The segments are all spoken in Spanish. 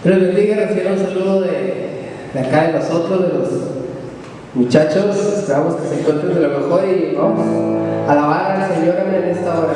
Dios les bendiga, reciban un saludo de acá de nosotros, de los muchachos. Esperamos que se encuentren de lo mejor y vamos a alabar al Señor en esta hora.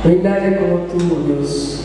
No hay nadie como tú, Dios.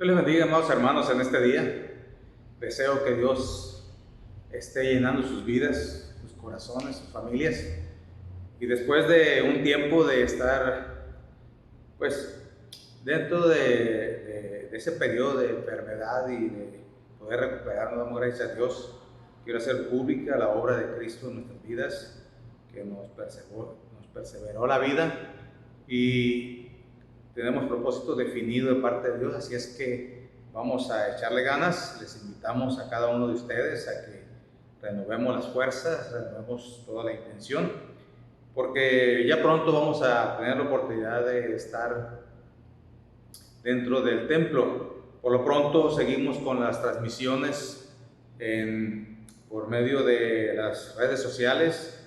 Dios les bendiga, amados hermanos, en este día. Deseo que Dios esté llenando sus vidas, sus corazones, sus familias. Y después de un tiempo de estar, pues, dentro de ese periodo de enfermedad y de poder recuperarnos, damos gracias a Dios. Quiero hacer pública la obra de Cristo en nuestras vidas, que nos perseveró la vida y tenemos propósito definido de parte de Dios, así es que vamos a echarle ganas. Les invitamos a cada uno de ustedes a que renovemos las fuerzas, renovemos toda la intención, porque ya pronto vamos a tener la oportunidad de estar dentro del templo. Por lo pronto seguimos con las transmisiones por medio de las redes sociales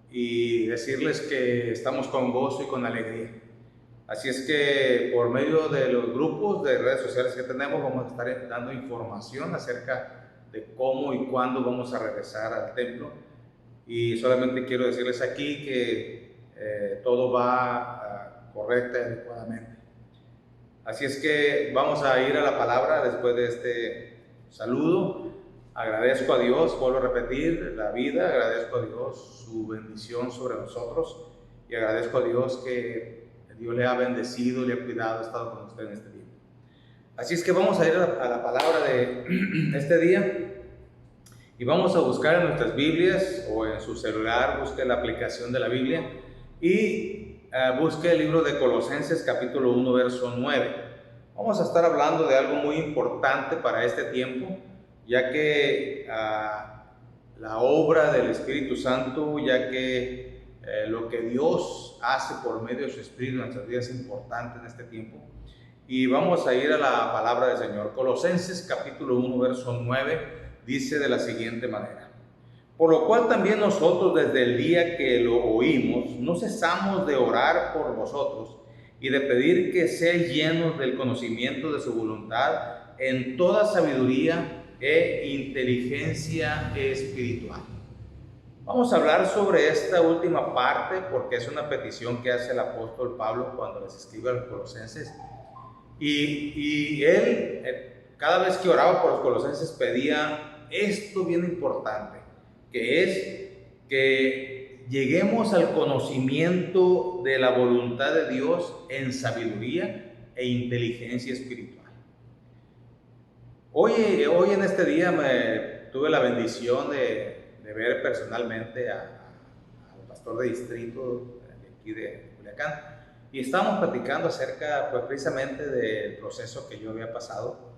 y decirles que estamos con gozo y con alegría. Así es que por medio de los grupos de redes sociales que tenemos vamos a estar dando información acerca de cómo y cuándo vamos a regresar al templo. Y solamente quiero decirles aquí que todo va correcta y adecuadamente. Así es que vamos a ir a la palabra después de este saludo. Agradezco a Dios, vuelvo a repetir, la vida, agradezco a Dios su bendición sobre nosotros y agradezco a Dios que Dios le ha bendecido, le ha cuidado, ha estado con usted en este tiempo. Así es que vamos a ir a la palabra de este día y vamos a buscar en nuestras Biblias o en su celular, busque la aplicación de la Biblia y busque el libro de Colosenses capítulo 1 verso 9. Vamos a estar hablando de algo muy importante para este tiempo, ya que la obra del Espíritu Santo, ya que lo que Dios hace por medio de su Espíritu en nuestras vidas es importante en este tiempo. Y vamos a ir a la palabra del Señor. Colosenses capítulo 1 verso 9 dice de la siguiente manera: por lo cual también nosotros desde el día que lo oímos no cesamos de orar por vosotros y de pedir que seáis llenos del conocimiento de su voluntad en toda sabiduría e inteligencia espiritual. Vamos a hablar sobre esta última parte porque es una petición que hace el apóstol Pablo cuando les escribe a los colosenses. Y él, cada vez que oraba por los colosenses, pedía esto bien importante, que es que lleguemos al conocimiento de la voluntad de Dios en sabiduría e inteligencia espiritual. Hoy en este día tuve la bendición de ver personalmente al pastor de distrito de aquí de Culiacán y estábamos platicando acerca pues, precisamente del proceso que yo había pasado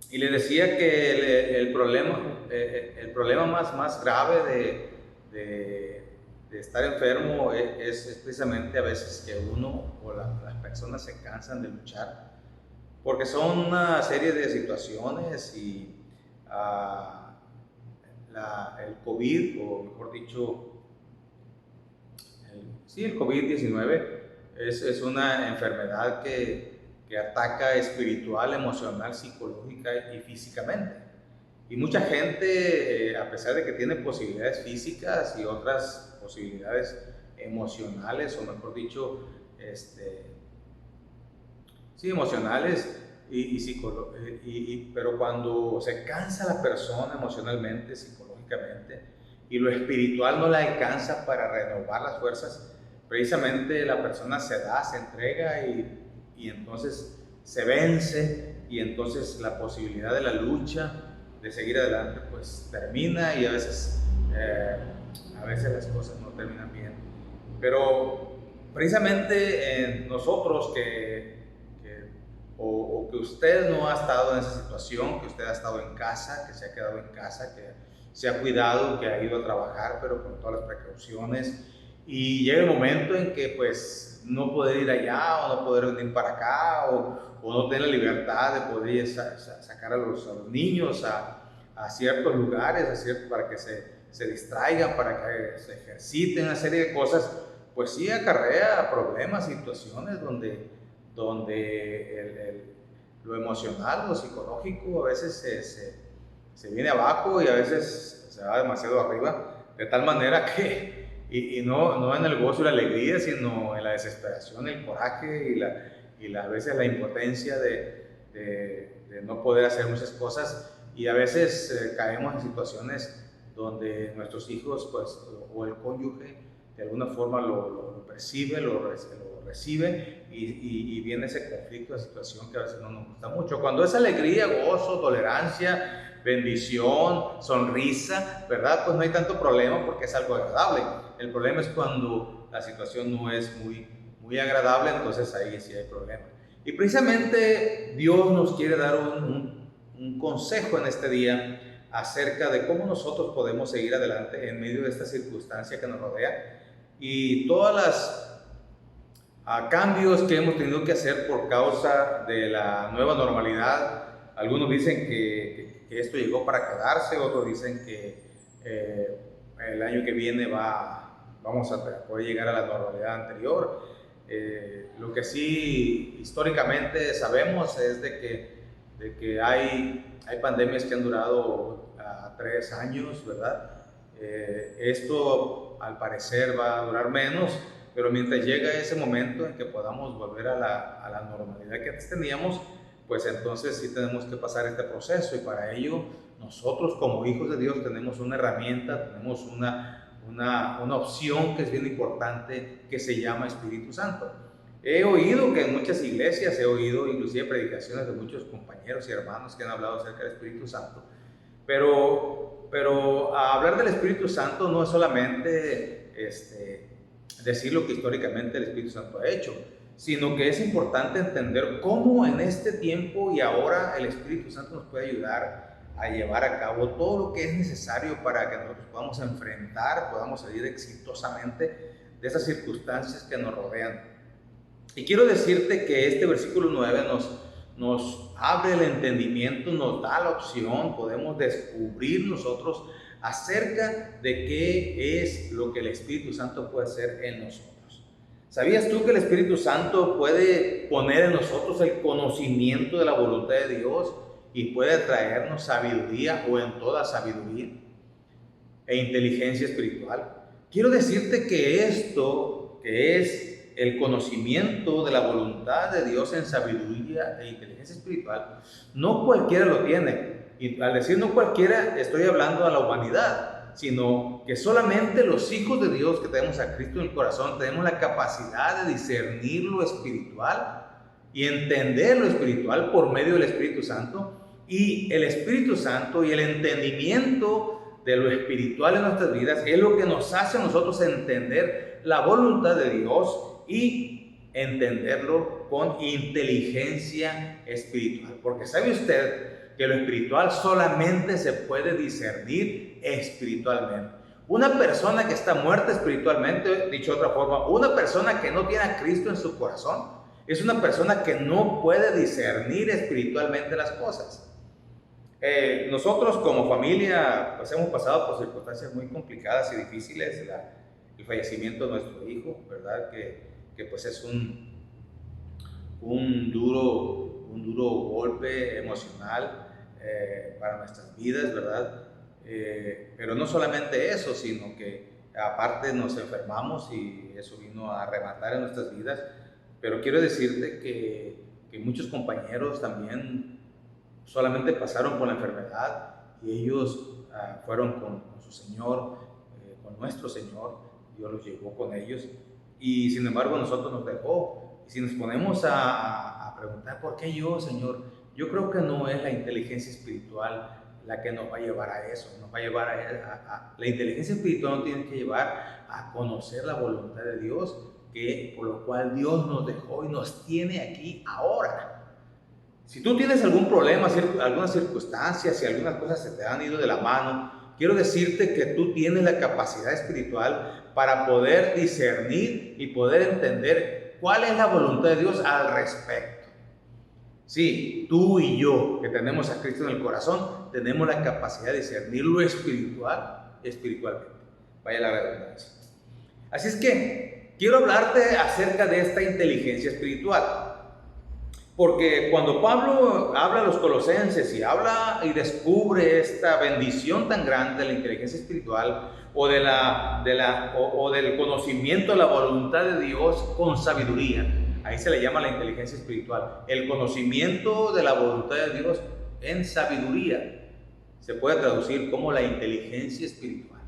y le decía que el problema más grave de estar enfermo es precisamente a veces que uno o las personas se cansan de luchar porque son una serie de situaciones y el COVID, o mejor dicho, el COVID-19 es una enfermedad que ataca espiritual, emocional, psicológica y físicamente. Y mucha gente, a pesar de que tiene posibilidades físicas y otras posibilidades emocionales, o mejor dicho, emocionales, pero cuando se cansa la persona emocionalmente, psicológicamente, y lo espiritual no la alcanza para renovar las fuerzas, precisamente la persona se da, se entrega y entonces se vence, y entonces la posibilidad de la lucha, de seguir adelante, pues termina, y a veces las cosas no terminan bien. Pero precisamente nosotros que usted no ha estado en esa situación, que usted ha estado en casa, que se ha quedado en casa, que se ha cuidado, que ha ido a trabajar, pero con todas las precauciones, y llega el momento en que pues no poder ir allá o no poder venir para acá o no tener la libertad de poder sacar a los niños a ciertos lugares, para que se distraigan, para que se ejerciten, una serie de cosas, pues sí acarrea problemas, situaciones donde lo emocional, lo psicológico a veces se viene abajo y a veces se va demasiado arriba, de tal manera que, y no en el gozo y la alegría, sino en la desesperación, el coraje y a veces la impotencia de de no poder hacer muchas cosas, y a veces caemos en situaciones donde nuestros hijos, pues, o el cónyuge, de alguna forma lo percibe, lo recibe, y viene ese conflicto, de situación que a veces no nos gusta mucho. Cuando es alegría, gozo, tolerancia, bendición, sonrisa, ¿verdad? Pues no hay tanto problema porque es algo agradable. El problema es cuando la situación no es muy agradable, entonces ahí sí hay problema. Y precisamente Dios nos quiere dar un consejo en este día acerca de cómo nosotros podemos seguir adelante en medio de esta circunstancia que nos rodea y todas las cambios que hemos tenido que hacer por causa de la nueva normalidad. Algunos dicen que esto llegó para quedarse, otros dicen que el año que viene vamos a poder llegar a la normalidad anterior. Lo que sí históricamente sabemos es de que hay pandemias que han durado 3 años, ¿verdad? Esto al parecer va a durar menos, pero mientras llega ese momento en que podamos volver a la normalidad que antes teníamos, pues entonces sí tenemos que pasar este proceso, y para ello nosotros como hijos de Dios tenemos una herramienta, tenemos una opción que es bien importante, que se llama Espíritu Santo. He oído que en muchas iglesias, he oído inclusive predicaciones de muchos compañeros y hermanos que han hablado acerca del Espíritu Santo, pero hablar del Espíritu Santo no es solamente decir lo que históricamente el Espíritu Santo ha hecho, sino que es importante entender cómo en este tiempo y ahora el Espíritu Santo nos puede ayudar a llevar a cabo todo lo que es necesario para que nosotros podamos enfrentar, podamos salir exitosamente de esas circunstancias que nos rodean. Y quiero decirte que este versículo 9 nos abre el entendimiento, nos da la opción, podemos descubrir nosotros acerca de qué es lo que el Espíritu Santo puede hacer en nosotros. ¿Sabías tú que el Espíritu Santo puede poner en nosotros el conocimiento de la voluntad de Dios y puede traernos sabiduría, o en toda sabiduría e inteligencia espiritual? Quiero decirte que esto, que es el conocimiento de la voluntad de Dios en sabiduría e inteligencia espiritual, no cualquiera lo tiene. Y al decir no cualquiera, estoy hablando a la humanidad, sino que solamente los hijos de Dios que tenemos a Cristo en el corazón tenemos la capacidad de discernir lo espiritual y entender lo espiritual por medio del Espíritu Santo. Y el Espíritu Santo y el entendimiento de lo espiritual en nuestras vidas es lo que nos hace a nosotros entender la voluntad de Dios y entenderlo con inteligencia espiritual. Porque ¿sabe usted que lo espiritual solamente se puede discernir espiritualmente? Una persona que está muerta espiritualmente, dicho de otra forma, una persona que no tiene a Cristo en su corazón, es una persona que no puede discernir espiritualmente las cosas. Nosotros como familia pues hemos pasado por circunstancias muy complicadas y difíciles. El fallecimiento de nuestro hijo, ¿verdad? Que pues es un duro golpe emocional para nuestras vidas, ¿verdad? Pero no solamente eso, sino que aparte nos enfermamos y eso vino a arrebatar en nuestras vidas. Pero quiero decirte que muchos compañeros también solamente pasaron por la enfermedad y ellos fueron con su Señor, con nuestro Señor. Dios los llevó con ellos, y sin embargo nosotros nos dejó. Y si nos ponemos a preguntar ¿por qué yo, Señor? Yo creo que no es la inteligencia espiritual la que nos va a llevar a eso, nos va a llevar la inteligencia espiritual nos tiene que llevar a conocer la voluntad de Dios, por lo cual Dios nos dejó y nos tiene aquí ahora. Si tú tienes algún problema, algunas circunstancias, si algunas cosas se te han ido de la mano, quiero decirte que tú tienes la capacidad espiritual para poder discernir y poder entender cuál es la voluntad de Dios al respecto. Sí, tú y yo, que tenemos a Cristo en el corazón, tenemos la capacidad de discernir lo espiritualmente. Vaya la redundancia. Así es que quiero hablarte acerca de esta inteligencia espiritual. Porque cuando Pablo habla a los colosenses y habla y descubre esta bendición tan grande de la inteligencia espiritual o del conocimiento de la voluntad de Dios con sabiduría, ahí se le llama la inteligencia espiritual, el conocimiento de la voluntad de Dios en sabiduría. Se puede traducir como la inteligencia espiritual.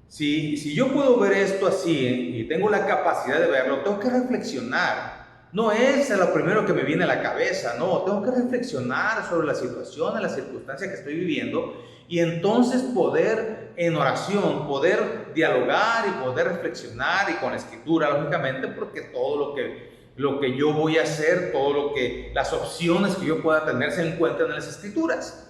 Si yo puedo ver esto así y tengo la capacidad de verlo, tengo que reflexionar. No es lo primero que me viene a la cabeza, no, tengo que reflexionar sobre la situación, la circunstancia que estoy viviendo y entonces poder en oración, poder dialogar y poder reflexionar y con la escritura, lógicamente, porque todo lo que yo voy a hacer, las opciones que yo pueda tener se encuentran en las escrituras.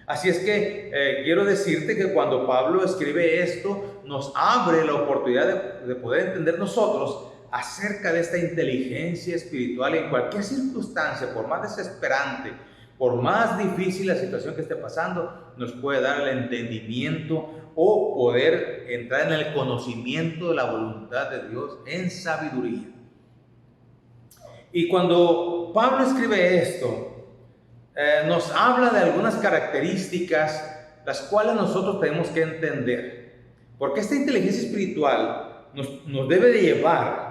Así es que quiero decirte que cuando Pablo escribe esto, nos abre la oportunidad de poder entender nosotros acerca de esta inteligencia espiritual en cualquier circunstancia, por más desesperante, por más difícil la situación que esté pasando, nos puede dar el entendimiento o poder entrar en el conocimiento de la voluntad de Dios en sabiduría. Y cuando Pablo escribe esto, nos habla de algunas características las cuales nosotros tenemos que entender, porque esta inteligencia espiritual nos debe de llevar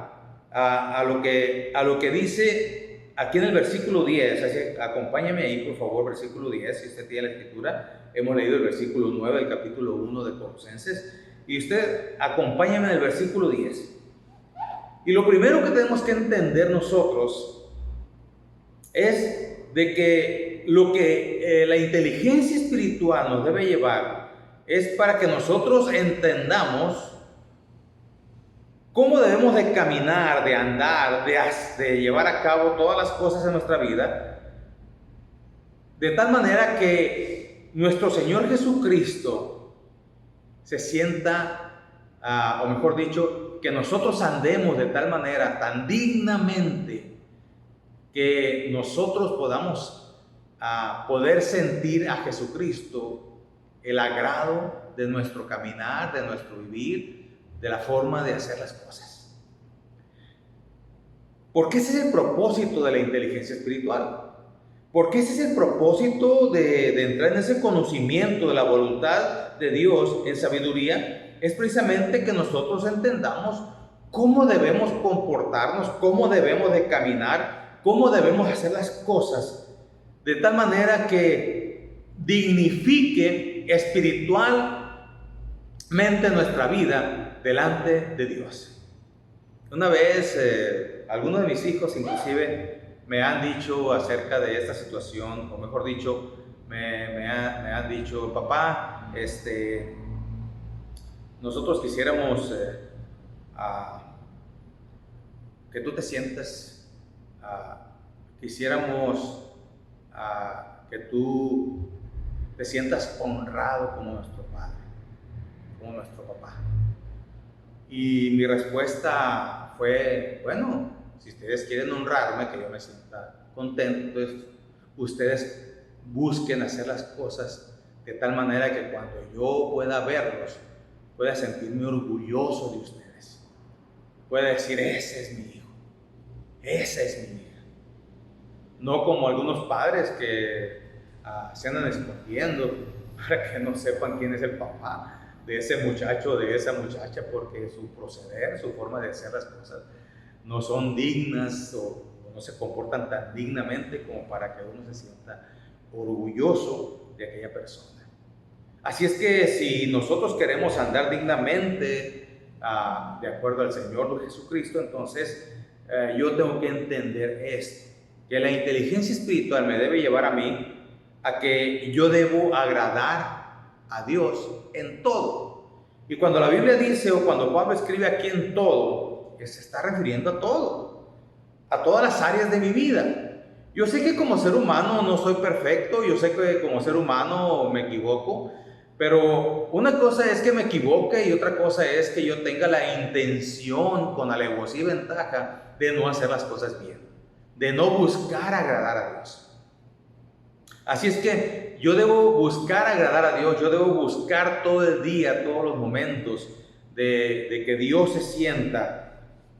a lo que dice aquí en el versículo 10. Así, acompáñame ahí por favor, versículo 10, si usted tiene la escritura. Hemos leído el versículo 9 del capítulo 1 de Colosenses, y usted acompáñame en el versículo 10. Y lo primero que tenemos que entender nosotros es de que lo que la inteligencia espiritual nos debe llevar es para que nosotros entendamos cómo debemos de caminar, de andar, de llevar a cabo todas las cosas en nuestra vida, de tal manera que nuestro Señor Jesucristo se sienta, o mejor dicho, que nosotros andemos de tal manera, tan dignamente, que nosotros podamos poder sentir a Jesucristo el agrado de nuestro caminar, de nuestro vivir, de la forma de hacer las cosas. Porque ese es el propósito de la inteligencia espiritual. Porque ese es el propósito de entrar en ese conocimiento de la voluntad de Dios en sabiduría. Es precisamente que nosotros entendamos cómo debemos comportarnos, cómo debemos de caminar, cómo debemos hacer las cosas de tal manera que dignifique espiritualmente nuestra vida delante de Dios. Una vez, algunos de mis hijos inclusive me han dicho acerca de esta situación, o mejor dicho, me han dicho: papá, nosotros quisiéramos que tú te sientas, quisiéramos que tú te sientas honrado como nuestro padre, como nuestro papá. Y mi respuesta fue: bueno, si ustedes quieren honrarme, que yo me sienta contento, entonces ustedes busquen hacer las cosas de tal manera que cuando yo pueda verlos, pueda sentirme orgulloso de ustedes, pueda decir: ese es mi hijo, esa es mi hija. No como algunos padres que se andan escondiendo para que no sepan quién es el papá de ese muchacho o de esa muchacha, porque su proceder, su forma de hacer las cosas no son dignas o no se comportan tan dignamente como para que uno se sienta orgulloso de aquella persona. Así es que si nosotros queremos andar dignamente de acuerdo al Señor Jesucristo, entonces yo tengo que entender esto, que la inteligencia espiritual me debe llevar a mí a que yo debo agradar a Dios en todo. Y cuando la Biblia dice, o cuando Pablo escribe aquí en todo, se está refiriendo a todo, a todas las áreas de mi vida. Yo sé que como ser humano no soy perfecto, yo sé que como ser humano me equivoco, pero una cosa es que me equivoque y otra cosa es que yo tenga la intención con alevosía y ventaja de no hacer las cosas bien, de no buscar agradar a Dios. Así es que yo debo buscar agradar a Dios, yo debo buscar todo el día, todos los momentos de que Dios se sienta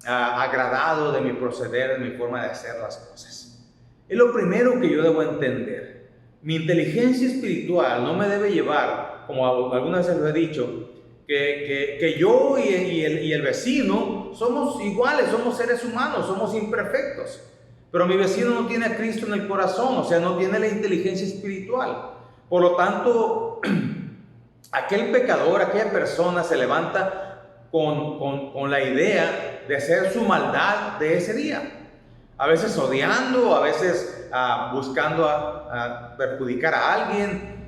agradado de mi proceder, de mi forma de hacer las cosas. Es lo primero que yo debo entender. Mi inteligencia espiritual no me debe llevar, como algunas veces lo he dicho, que yo y el vecino somos iguales, somos seres humanos, somos imperfectos. Pero mi vecino no tiene a Cristo en el corazón, o sea, no tiene la inteligencia espiritual. Por lo tanto, aquel pecador, aquella persona se levanta con la idea de hacer su maldad de ese día. A veces odiando, a veces buscando a perjudicar a alguien.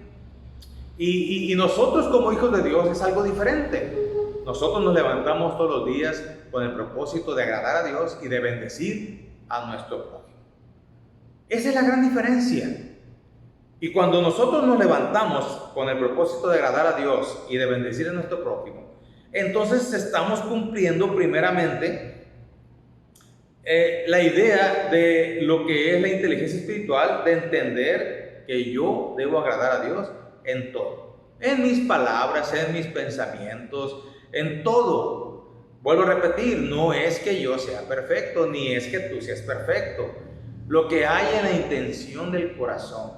Y nosotros como hijos de Dios es algo diferente. Nosotros nos levantamos todos los días con el propósito de agradar a Dios y de bendecir a nuestro prójimo. Esa es la gran diferencia. Y cuando nosotros nos levantamos con el propósito de agradar a Dios y de bendecir a nuestro prójimo, entonces estamos cumpliendo primeramente la idea de lo que es la inteligencia espiritual, de entender que yo debo agradar a Dios en todo, en mis palabras, en mis pensamientos, en todo. Vuelvo a repetir, no es que yo sea perfecto, ni es que tú seas perfecto. Lo que hay en la intención del corazón,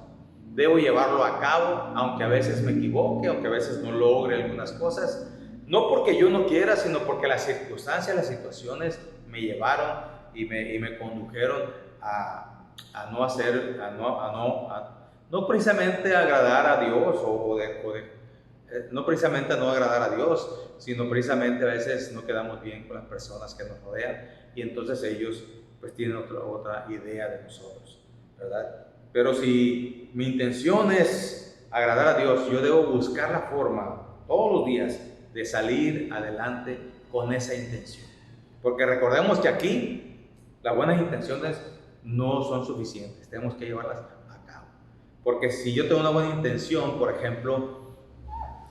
debo llevarlo a cabo, aunque a veces me equivoque, aunque a veces no logre algunas cosas, no porque yo no quiera, sino porque las circunstancias, las situaciones me llevaron y me condujeron a no hacer, no precisamente agradar a Dios, no precisamente a no agradar a Dios, sino precisamente a veces no quedamos bien con las personas que nos rodean y entonces ellos pues tienen otra idea de nosotros, ¿verdad? Pero si mi intención es agradar a Dios, yo debo buscar la forma todos los días de salir adelante con esa intención. Porque recordemos que aquí las buenas intenciones no son suficientes, tenemos que llevarlas a cabo. Porque si yo tengo una buena intención, por ejemplo,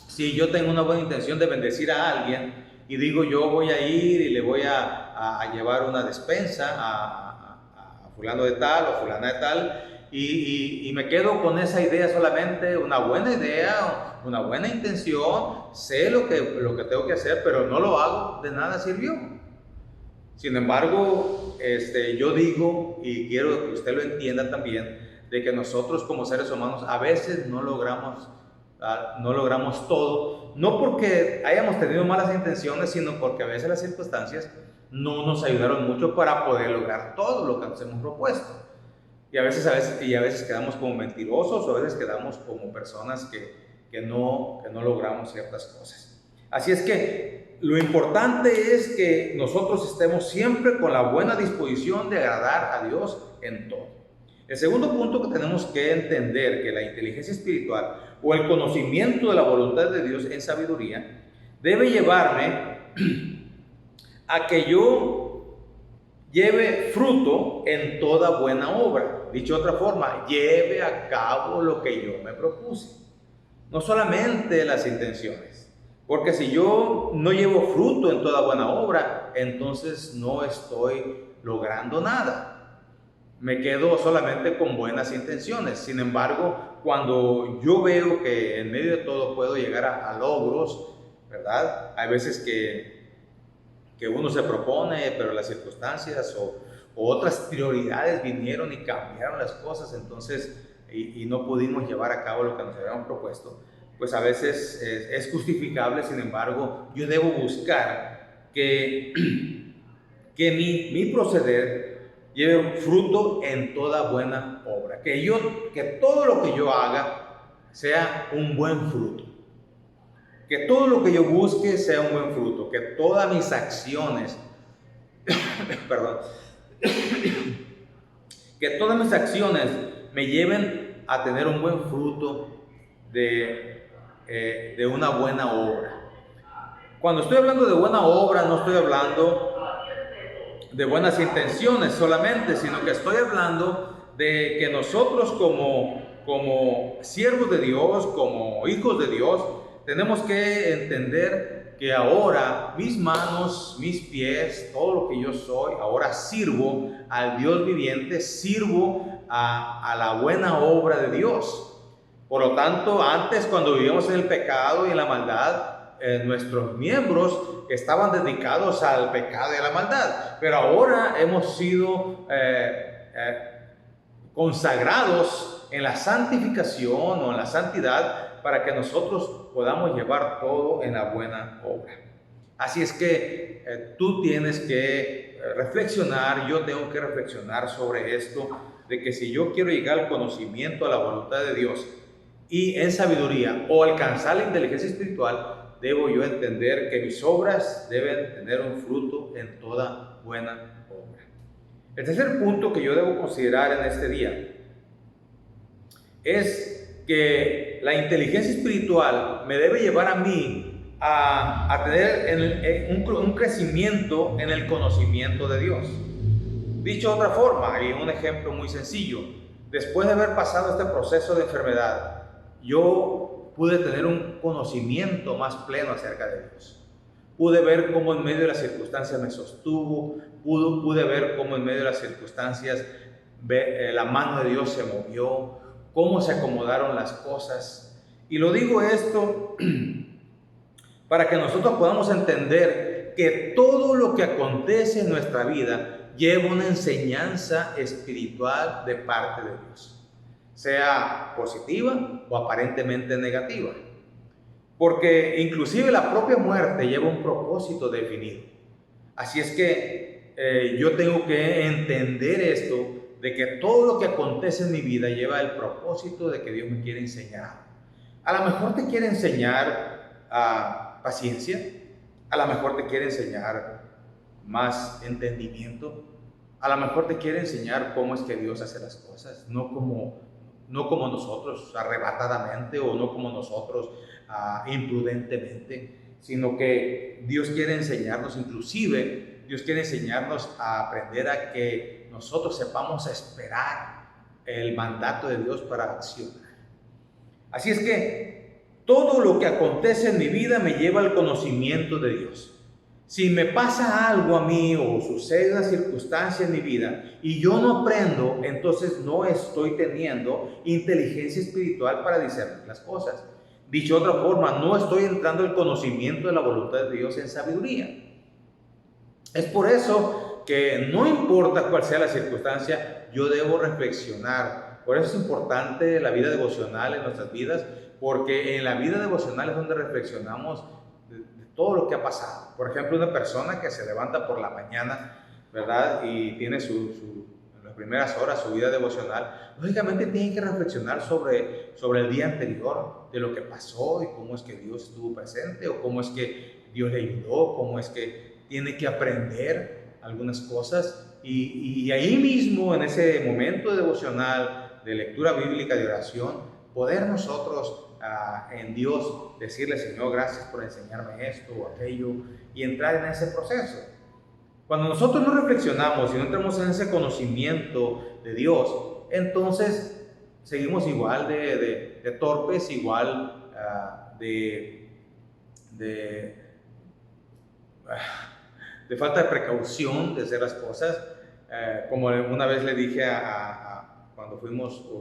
si yo tengo una buena intención de bendecir a alguien y digo yo voy a ir y le voy a llevar una despensa a fulano de tal o fulana de tal, y me quedo con esa idea solamente, una buena idea, una buena intención, sé lo que tengo que hacer, pero no lo hago, de nada sirvió. Sin embargo, yo digo, y quiero que usted lo entienda también, de que nosotros como seres humanos a veces no logramos todo, no porque hayamos tenido malas intenciones, sino porque a veces las circunstancias no nos ayudaron mucho para poder lograr todo lo que nos hemos propuesto. Y a veces quedamos como mentirosos, o a veces quedamos como personas que no logramos ciertas cosas. Así es que lo importante es que nosotros estemos siempre con la buena disposición de agradar a Dios en todo. El segundo punto que tenemos que entender, que la inteligencia espiritual o el conocimiento de la voluntad de Dios en sabiduría debe llevarme a que yo lleve fruto en toda buena obra. Dicho de otra forma, lleve a cabo lo que yo me propuse. No solamente las intenciones. Porque si yo no llevo fruto en toda buena obra, entonces no estoy logrando nada. Me quedo solamente con buenas intenciones. Sin embargo, cuando yo veo que en medio de todo puedo llegar a logros, ¿verdad? Hay veces que uno se propone, pero las circunstancias o otras prioridades vinieron y cambiaron las cosas, entonces, y no pudimos llevar a cabo lo que nos habíamos propuesto, pues a veces es justificable. Sin embargo, yo debo buscar que mi proceder lleve fruto en toda buena obra, que todo lo que yo haga sea un buen fruto, que todo lo que yo busque sea un buen fruto, que todas mis acciones perdón, que todas mis acciones me lleven a tener un buen fruto de una buena obra. Cuando estoy hablando de buena obra, no estoy hablando de buenas intenciones solamente, sino que estoy hablando de que nosotros como siervos de Dios, como hijos de Dios, tenemos que entender que ahora mis manos, mis pies, todo lo que yo soy, ahora sirvo al Dios viviente, sirvo a la buena obra de Dios. Por lo tanto, antes, cuando vivíamos en el pecado y en la maldad, nuestros miembros estaban dedicados al pecado y a la maldad, pero ahora hemos sido consagrados en la santificación o en la santidad para que nosotros podamos llevar todo en la buena obra. Así es que tú tienes que reflexionar, yo tengo que reflexionar sobre esto, de que si yo quiero llegar al conocimiento, a la voluntad de Dios y en sabiduría o alcanzar la inteligencia espiritual, debo yo entender que mis obras deben tener un fruto en toda buena obra. El tercer punto que yo debo considerar en este día es que la inteligencia espiritual me debe llevar a mí a tener un crecimiento en el conocimiento de Dios. Dicho de otra forma, y un ejemplo muy sencillo, después de haber pasado este proceso de enfermedad, yo pude tener un conocimiento más pleno acerca de Dios. Pude ver cómo en medio de las circunstancias me sostuvo, pude ver cómo en medio de las circunstancias la mano de Dios se movió, cómo se acomodaron las cosas. Y lo digo esto para que nosotros podamos entender que todo lo que acontece en nuestra vida lleva una enseñanza espiritual de parte de Dios, sea positiva o aparentemente negativa, porque inclusive la propia muerte lleva un propósito definido. Así es que yo tengo que entender esto, de que todo lo que acontece en mi vida lleva el propósito de que Dios me quiere enseñar. A lo mejor te quiere enseñar paciencia, a lo mejor te quiere enseñar más entendimiento, a lo mejor te quiere enseñar cómo es que Dios hace las cosas, no como nosotros arrebatadamente, o no como nosotros imprudentemente, sino que Dios quiere enseñarnos, inclusive Dios quiere enseñarnos a aprender a que nosotros sepamos esperar el mandato de Dios para accionar. Así es que todo lo que acontece en mi vida me lleva al conocimiento de Dios. Si me pasa algo a mí o sucede una circunstancia en mi vida y yo no aprendo, entonces no estoy teniendo inteligencia espiritual para discernir las cosas. Dicho de otra forma, no estoy entrando al conocimiento de la voluntad de Dios en sabiduría. Es por eso que no importa cuál sea la circunstancia, yo debo reflexionar. Por eso es importante la vida devocional en nuestras vidas, porque en la vida devocional es donde reflexionamos de todo lo que ha pasado. Por ejemplo, una persona que se levanta por la mañana, ¿verdad? Y tiene en las primeras horas su vida devocional, lógicamente tiene que reflexionar sobre el día anterior, de lo que pasó y cómo es que Dios estuvo presente, o cómo es que Dios le ayudó, cómo es que tiene que aprender algunas cosas. Y ahí mismo, en ese momento devocional, de lectura bíblica, de oración, poder nosotros en Dios decirle: Señor, gracias por enseñarme esto o aquello, y entrar en ese proceso. Cuando nosotros no reflexionamos y no entramos en ese conocimiento de Dios, entonces seguimos igual de torpes, igual de falta de precaución de hacer las cosas. Como una vez le dije cuando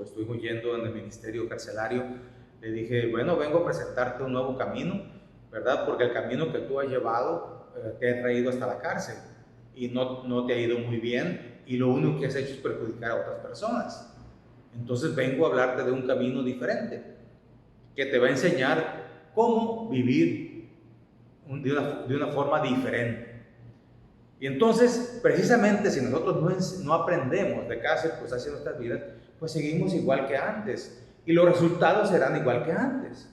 estuvimos yendo en el ministerio carcelario, le dije: bueno, vengo a presentarte un nuevo camino, ¿verdad? Porque el camino que tú has llevado te ha traído hasta la cárcel y no te ha ido muy bien, y lo único que has hecho es perjudicar a otras personas. Entonces vengo a hablarte de un camino diferente que te va a enseñar cómo vivir de una forma diferente. Y entonces, precisamente, si nosotros no aprendemos de cada circunstancia de nuestras vidas, pues seguimos igual que antes, y los resultados serán igual que antes.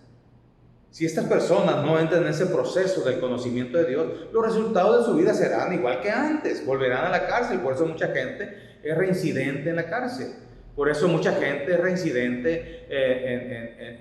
Si estas personas no entran en ese proceso del conocimiento de Dios, los resultados de su vida serán igual que antes, volverán a la cárcel. Por eso mucha gente es reincidente en la cárcel, por eso mucha gente es reincidente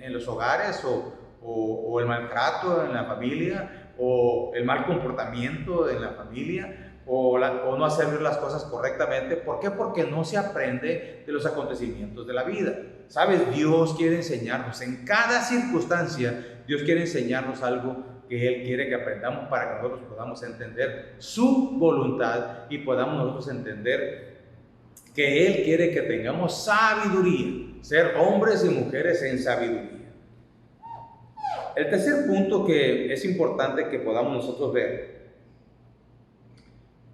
en los hogares, o el maltrato en la familia, o el mal comportamiento en la familia, o no hacer las cosas correctamente. ¿Por qué? Porque no se aprende de los acontecimientos de la vida. ¿Sabes? Dios quiere enseñarnos en cada circunstancia. Dios quiere enseñarnos algo que Él quiere que aprendamos, para que nosotros podamos entender su voluntad y podamos nosotros entender que Él quiere que tengamos sabiduría, ser hombres y mujeres en sabiduría. El tercer punto que es importante que podamos nosotros ver,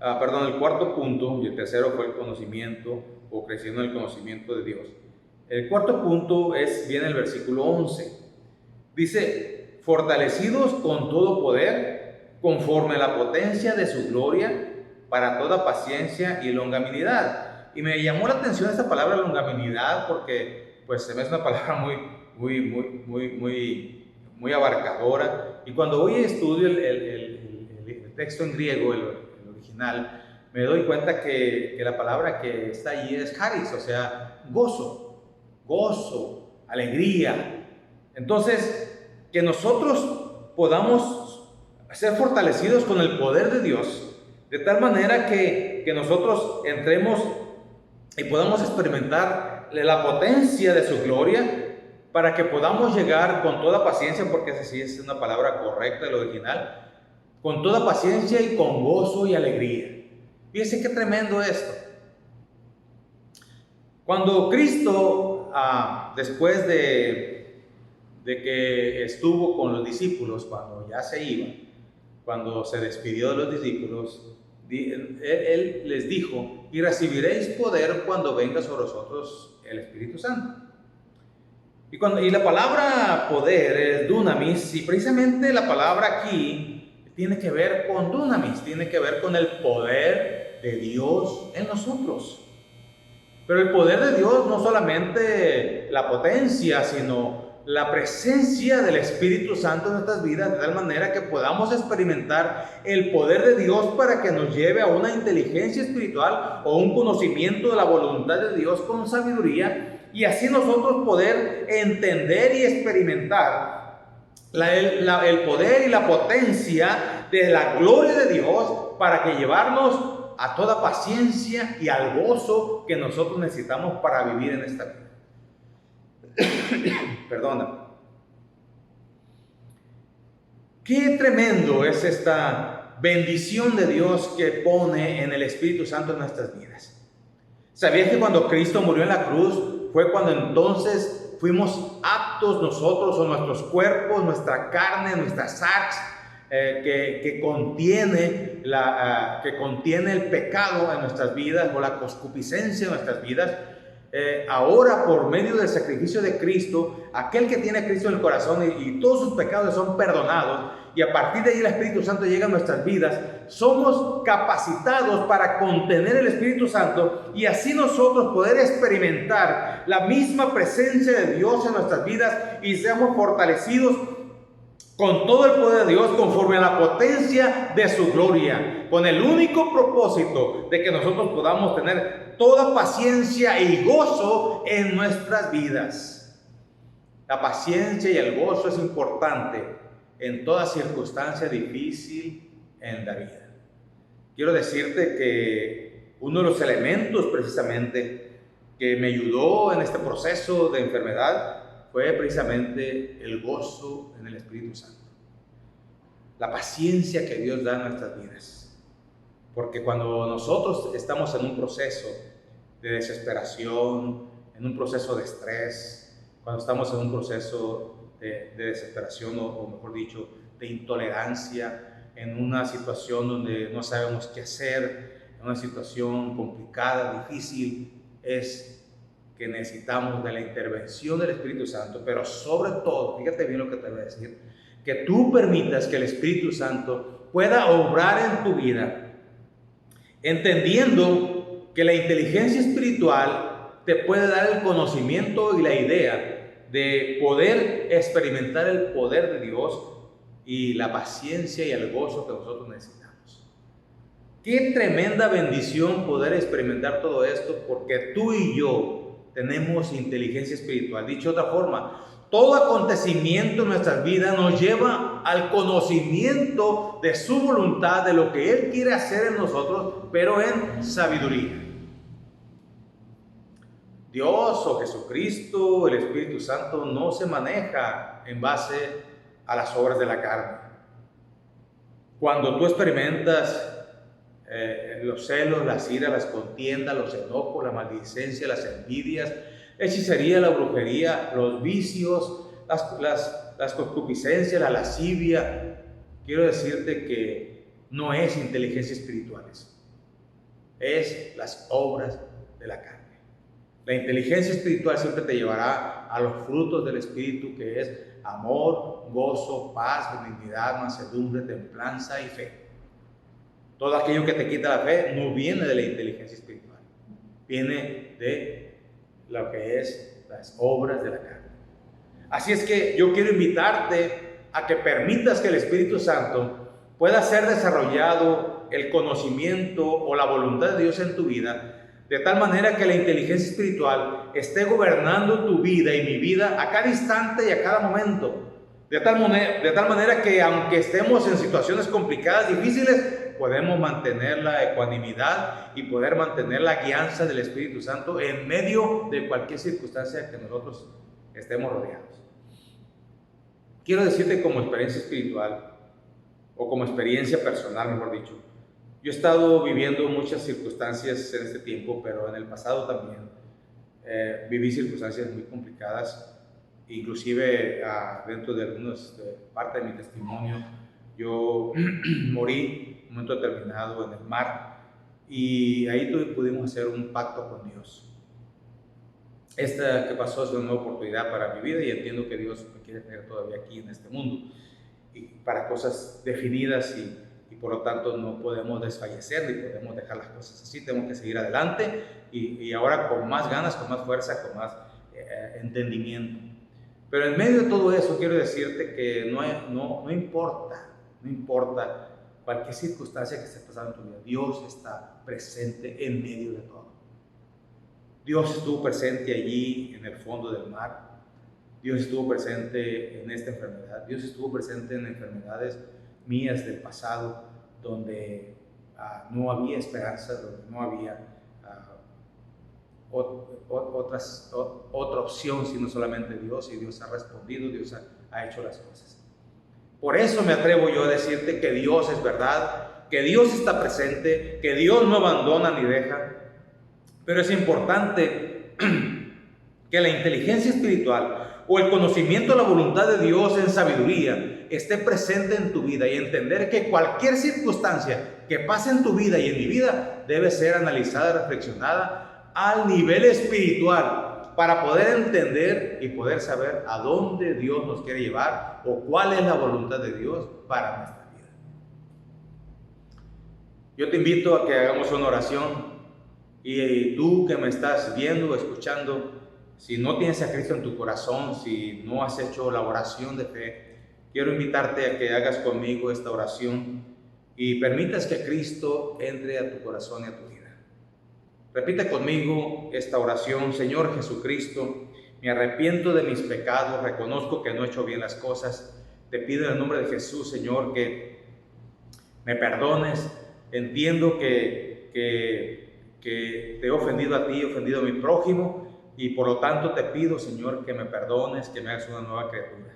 el cuarto punto, y el tercero fue el conocimiento, o creciendo en el conocimiento de Dios, El cuarto punto viene el versículo 11. Dice, fortalecidos con todo poder, conforme a la potencia de su gloria, para toda paciencia y longanimidad. Y me llamó la atención esta palabra longanimidad porque pues se me hace una palabra muy abarcadora. Y cuando hoy estudio el texto en griego, el original, me doy cuenta que la palabra que está allí es charis, o sea, gozo, alegría. Entonces, que nosotros podamos ser fortalecidos con el poder de Dios, de tal manera que nosotros entremos y podamos experimentar la potencia de su gloria, para que podamos llegar con toda paciencia, porque esa sí es una palabra correcta, el original, con toda paciencia y con gozo y alegría. Fíjense qué tremendo esto. Cuando Cristo, después de que estuvo con los discípulos, cuando ya se iba, cuando se despidió de los discípulos, él les dijo, y recibiréis poder cuando venga sobre vosotros el Espíritu Santo. Y la palabra poder es dunamis, y precisamente la palabra aquí tiene que ver con dunamis, tiene que ver con el poder de Dios en nosotros. Pero el poder de Dios no solamente la potencia, sino la presencia del Espíritu Santo en nuestras vidas, de tal manera que podamos experimentar el poder de Dios para que nos lleve a una inteligencia espiritual o un conocimiento de la voluntad de Dios con sabiduría, y así nosotros poder entender y experimentar el poder y la potencia de la gloria de Dios para que llevarnos a toda paciencia y al gozo que nosotros necesitamos para vivir en esta vida. Perdona. Qué tremendo es esta bendición de Dios que pone en el Espíritu Santo en nuestras vidas. ¿Sabías que cuando Cristo murió en la cruz fue cuando entonces fuimos aptos nosotros, o nuestros cuerpos, nuestra carne, nuestra sarx, que contiene el pecado en nuestras vidas, o la concupiscencia en nuestras vidas? Ahora, por medio del sacrificio de Cristo, aquel que tiene a Cristo en el corazón y todos sus pecados son perdonados, y a partir de ahí el Espíritu Santo llega a nuestras vidas, somos capacitados para contener el Espíritu Santo y así nosotros poder experimentar la misma presencia de Dios en nuestras vidas y seamos fortalecidos con todo el poder de Dios conforme a la potencia de su gloria, con el único propósito de que nosotros podamos tener toda paciencia y gozo en nuestras vidas. La paciencia y el gozo es importante en toda circunstancia difícil en la vida. Quiero decirte que uno de los elementos precisamente que me ayudó en este proceso de enfermedad fue precisamente el gozo en el Espíritu Santo. La paciencia que Dios da en nuestras vidas. Porque cuando nosotros estamos en un proceso de desesperación, en un proceso de estrés, cuando estamos en un proceso de desesperación, o mejor dicho, de intolerancia, en una situación donde no sabemos qué hacer, en una situación complicada, difícil, es que necesitamos de la intervención del Espíritu Santo, pero sobre todo, fíjate bien lo que te voy a decir, que tú permitas que el Espíritu Santo pueda obrar en tu vida, entendiendo que la inteligencia espiritual te puede dar el conocimiento y la idea de poder experimentar el poder de Dios y la paciencia y el gozo que nosotros necesitamos. Qué tremenda bendición poder experimentar todo esto, porque tú y yo tenemos inteligencia espiritual. Dicho de otra forma, todo acontecimiento en nuestras vidas nos lleva al conocimiento de su voluntad, de lo que Él quiere hacer en nosotros, pero en sabiduría. Dios o Jesucristo, el Espíritu Santo, no se maneja en base a las obras de la carne. Cuando tú experimentas los celos, las iras, las contiendas, los enojos, la maldicencia, las envidias, hechicería, la brujería, los vicios, las concupiscencias, la lascivia, quiero decirte que no es inteligencia espiritual, es las obras de la carne. La inteligencia espiritual siempre te llevará a los frutos del Espíritu, que es amor, gozo, paz, benignidad, mansedumbre, templanza y fe. Todo aquello que te quita la fe no viene de la inteligencia espiritual, viene de lo que es las obras de la carne. Así es que yo quiero invitarte a que permitas que el Espíritu Santo pueda ser desarrollado el conocimiento o la voluntad de Dios en tu vida, de tal manera que la inteligencia espiritual esté gobernando tu vida y mi vida a cada instante y a cada momento. De tal manera que aunque estemos en situaciones complicadas, difíciles, podemos mantener la ecuanimidad y poder mantener la guianza del Espíritu Santo en medio de cualquier circunstancia que nosotros estemos rodeados. Quiero decirte como experiencia espiritual, o como experiencia personal, mejor dicho, yo he estado viviendo muchas circunstancias en este tiempo, pero en el pasado también viví circunstancias muy complicadas, inclusive dentro de algunas parte de mi testimonio. Yo morí en un momento determinado en el mar, y ahí pudimos hacer un pacto con Dios. Esta que pasó es una nueva oportunidad para mi vida, y entiendo que Dios me quiere tener todavía aquí en este mundo y para cosas definidas, y por lo tanto no podemos desfallecer ni podemos dejar las cosas así. Tenemos que seguir adelante y ahora con más ganas, con más fuerza, con más entendimiento. Pero en medio de todo eso quiero decirte que no importa cualquier circunstancia que esté pasando en tu vida, Dios está presente en medio de todo. Dios estuvo presente allí en el fondo del mar. Dios estuvo presente en esta enfermedad. Dios estuvo presente en enfermedades mías del pasado, donde no había esperanza, donde no había otra opción sino solamente Dios, y Dios ha respondido, Dios ha hecho las cosas. Por eso me atrevo yo a decirte que Dios es verdad, que Dios está presente, que Dios no abandona ni deja. Pero es importante que la inteligencia espiritual o el conocimiento de la voluntad de Dios en sabiduría esté presente en tu vida, y entender que cualquier circunstancia que pase en tu vida y en mi vida debe ser analizada y reflexionada al nivel espiritual, para poder entender y poder saber a dónde Dios nos quiere llevar o cuál es la voluntad de Dios para nuestra vida. Yo te invito a que hagamos una oración. Y tú que me estás viendo o escuchando, si no tienes a Cristo en tu corazón, si no has hecho la oración de fe, quiero invitarte a que hagas conmigo esta oración y permitas que Cristo entre a tu corazón y a tu vida. Repite conmigo esta oración. Señor Jesucristo, me arrepiento de mis pecados, reconozco que no he hecho bien las cosas. Te pido en el nombre de Jesús, Señor, que me perdones. Entiendo que te he ofendido a ti, he ofendido a mi prójimo, y por lo tanto te pido, Señor, que me perdones, que me hagas una nueva criatura.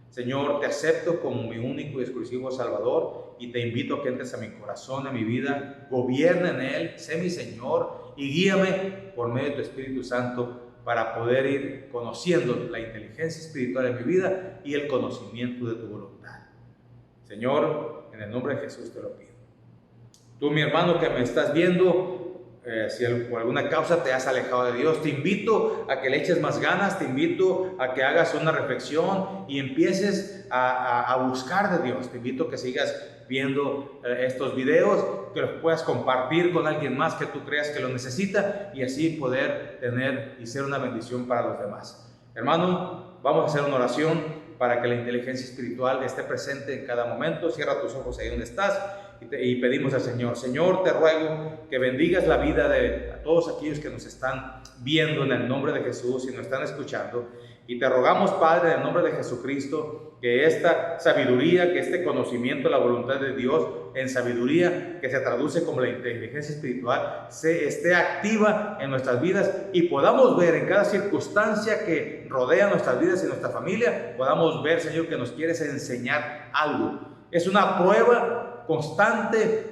Señor, te acepto como mi único y exclusivo Salvador, y te invito a que entres a mi corazón, a mi vida, gobierna en él, sé mi Señor, y guíame por medio de tu Espíritu Santo para poder ir conociendo la inteligencia espiritual en mi vida y el conocimiento de tu voluntad. Señor, en el nombre de Jesús te lo pido. Tú, mi hermano que me estás viendo, si por alguna causa te has alejado de Dios, te invito a que le eches más ganas, te invito a que hagas una reflexión y empieces a buscar de Dios. Te invito a que sigas viendo estos videos, que los puedas compartir con alguien más que tú creas que lo necesita, y así poder tener y ser una bendición para los demás. Hermano, vamos a hacer una oración para que la inteligencia espiritual esté presente en cada momento. Cierra tus ojos ahí donde estás y pedimos al Señor. Señor, te ruego que bendigas la vida de todos aquellos que nos están viendo en el nombre de Jesús y nos están escuchando. Y te rogamos, Padre, en el nombre de Jesucristo, que esta sabiduría, que este conocimiento de la voluntad de Dios en sabiduría, que se traduce como la inteligencia espiritual, esté activa en nuestras vidas, y podamos ver en cada circunstancia que rodea nuestras vidas y nuestra familia, podamos ver, Señor, que nos quieres enseñar algo. Es una prueba constante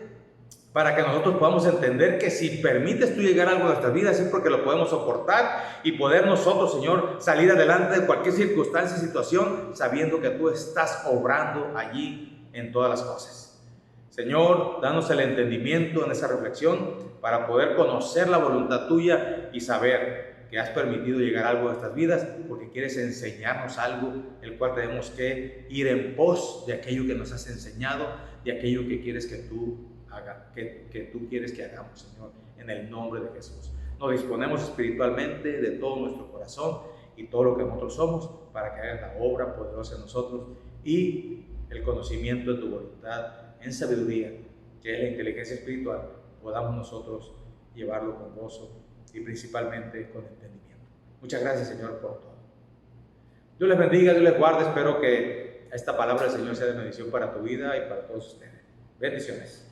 para que nosotros podamos entender que si permites tú llegar a algo en nuestras vidas es porque lo podemos soportar y poder nosotros, Señor, salir adelante de cualquier circunstancia y situación, sabiendo que tú estás obrando allí en todas las cosas. Señor, danos el entendimiento en esa reflexión para poder conocer la voluntad tuya y saber que has permitido llegar algo a nuestras vidas, porque quieres enseñarnos algo, el cual tenemos que ir en pos de aquello que nos has enseñado, de aquello que quieres que tú que tú quieres que hagamos, Señor, en el nombre de Jesús. Nos disponemos espiritualmente de todo nuestro corazón y todo lo que nosotros somos para que hagas la obra poderosa en nosotros y el conocimiento de tu voluntad en sabiduría, que es la inteligencia espiritual, podamos nosotros llevarlo con gozo y principalmente con entendimiento. Muchas gracias, Señor, por todo. Dios les bendiga, Dios les guarde. Espero que esta palabra del Señor sea de bendición para tu vida y para todos ustedes. Bendiciones.